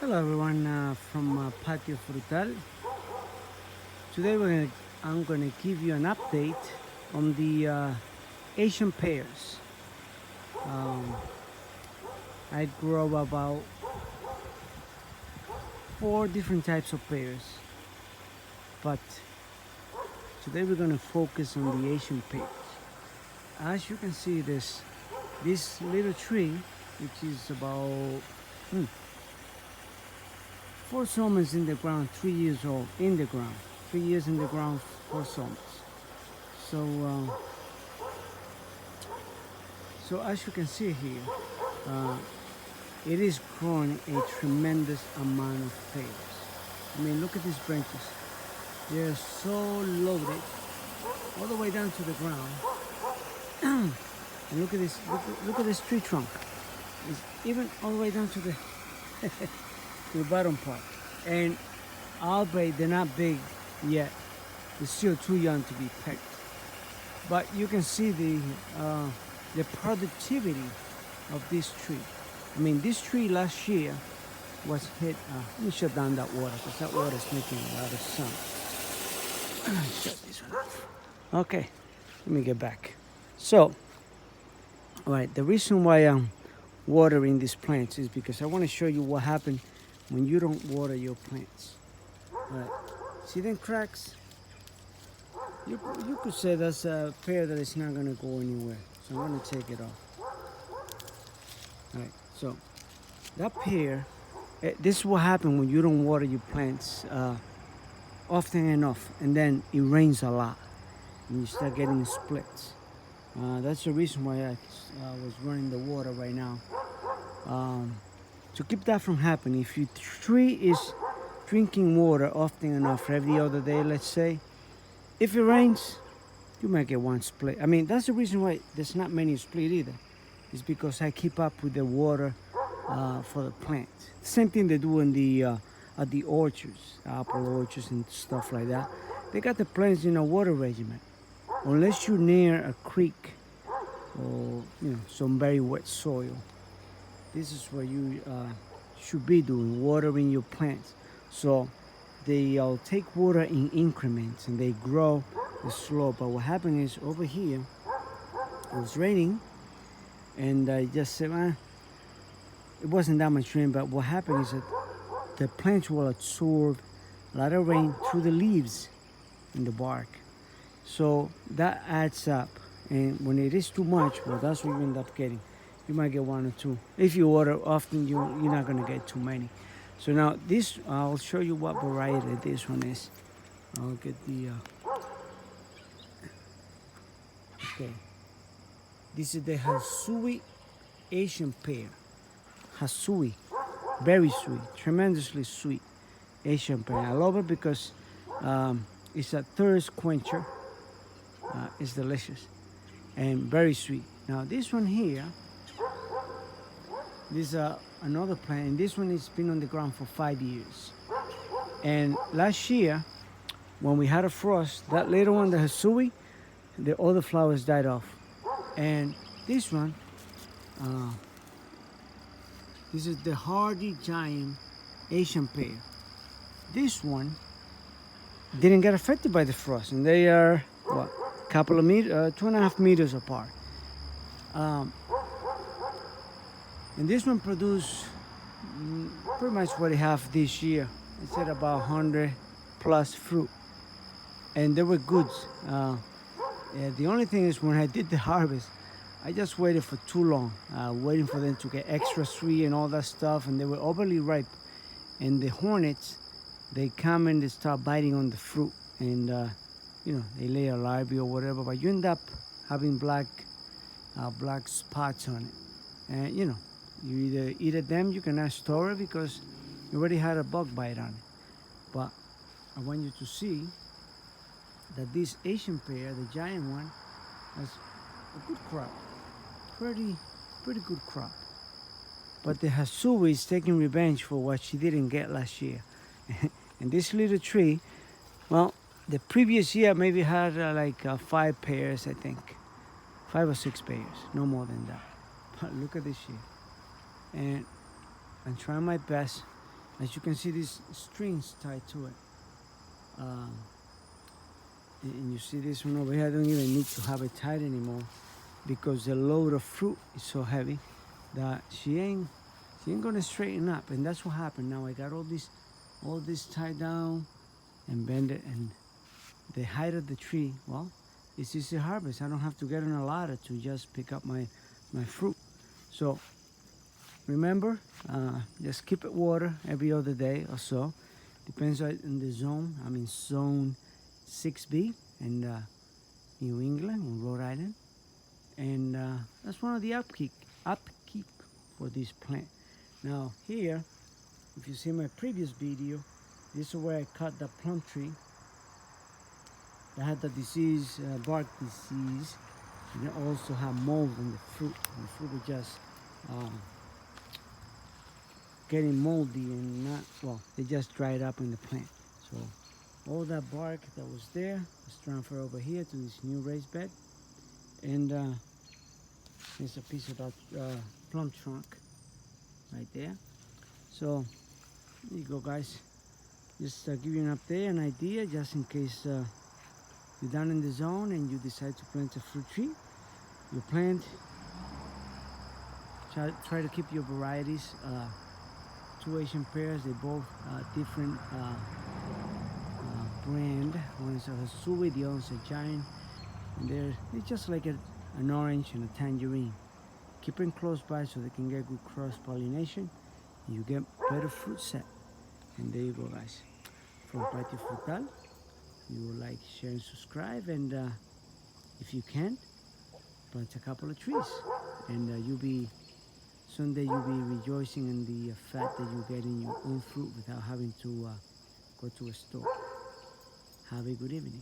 Hello everyone from Patio Frutal. Today I'm gonna give you an update on the Asian pears. Um, I grow about 4 different types of pears, but today we're gonna focus on the Asian pears. As you can see, this little tree, which is about 4 summers in the ground, 3 years old in the ground, 3 years in the ground, 4 summers. So, so as you can see here, uh, it is growing a tremendous amount of pears. I mean, look at these branches; they're so loaded all the way down to the ground. And look at this! Look at this tree trunk. It's even all the way down to the to the bottom part. And albeit they're not big yet, they're still too young to be picked. But you can see the productivity of this tree. I mean, this tree last year was hit. Let me shut down that water because that water is making a lot of sound. Shut this one off. Okay, let me get back. So, all right, the reason why I'm watering these plants is because I want to show you what happens when you don't water your plants. All right, see them cracks? You could say that's a pear that is not going to go anywhere. So I'm going to take it off. All right, so that pear, this is what happens when you don't water your plants often enough, and then it rains a lot, and you start getting splits. That's the reason why I was running the water right now. To keep that from happening, if your tree is drinking water often enough every other day, let's say, if it rains, you might get one split. I mean, that's the reason why there's not many split either. It's because I keep up with the water for the plants. Same thing they do in at the orchards, apple orchards and stuff like that. They got the plants in a water regimen. Unless you're near a creek or some very wet soil, this is where you should be doing watering your plants. So they'll take water in increments and they grow slow. But what happened is over here, it was raining, and I just said, it wasn't that much rain. But what happened is that the plants will absorb a lot of rain through the leaves and the bark. So that adds up, and when it is too much, well, that's what you end up getting. You might get one or two. If you water often, you're not going to get too many. So now this, I'll show you what variety this one is. I'll get the, okay. This is the Hasui Asian pear. Hasui, very sweet, tremendously sweet Asian pear. I love it because it's a thirst quencher. It's delicious and very sweet. Now this one here, this is another plant, and this one has been on the ground for 5 years. And last year, when we had a frost, that little one, the Hasui, the other flowers died off. And this one, this is the hardy giant Asian pear. This one didn't get affected by the frost, and they are what, couple of meters, 2.5 meters apart. And this one produced pretty much what it have this year. It's at about 100 plus fruit, and they were good. The only thing is when I did the harvest, I just waited for too long, waiting for them to get extra sweet and all that stuff, and they were overly ripe. And the hornets, they come and they start biting on the fruit, and they lay a larvae or whatever, but you end up having black spots on it. And you either eat it them, you cannot store it because you already had a bug bite on it. But I want you to see that this Asian pear, the giant one, has a good crop, pretty good crop. But the Hasui is taking revenge for what she didn't get last year. And this little tree, well, the previous year maybe had 5 pears, I think. 5 or 6 pears, no more than that. But look at this year. And I'm trying my best As you can see, these strings tied to it. And you see this one over here, I don't even need to have it tied anymore because the load of fruit is so heavy that she ain't gonna straighten up. And that's what happened. Now I got all this tied down and bend it, and the height of the tree, well, it's easy harvest. I don't have to get on a ladder to just pick up my fruit. So remember, just keep it water every other day or so. Depends on the zone. I'm in zone 6B in New England, in Rhode Island. And that's one of the upkeep for this plant. Now here, if you see my previous video, this is where I cut the plum tree that had the disease, bark disease, and it also had mold in the fruit. And the fruit was just getting moldy and not, well, they just dried up in the plant. So all that bark that was there was transferred over here to this new raised bed. And there's a piece of that plum trunk right there. So there you go, guys. Just give you an idea, just in case you're down in the zone and you decide to plant a fruit tree. You plant, try to keep your varieties. Two Asian pears, they both different brand. One is a Hasui, the other is a Giant. And they're just like an orange and a tangerine. Keep them close by so they can get good cross-pollination. You get better fruit set. And there you go, guys. From Patio Frutal, you will like, share, and subscribe. And if you can, plant a couple of trees. And someday you'll be rejoicing in the fact that you get in your own fruit without having to go to a store. Have a good evening.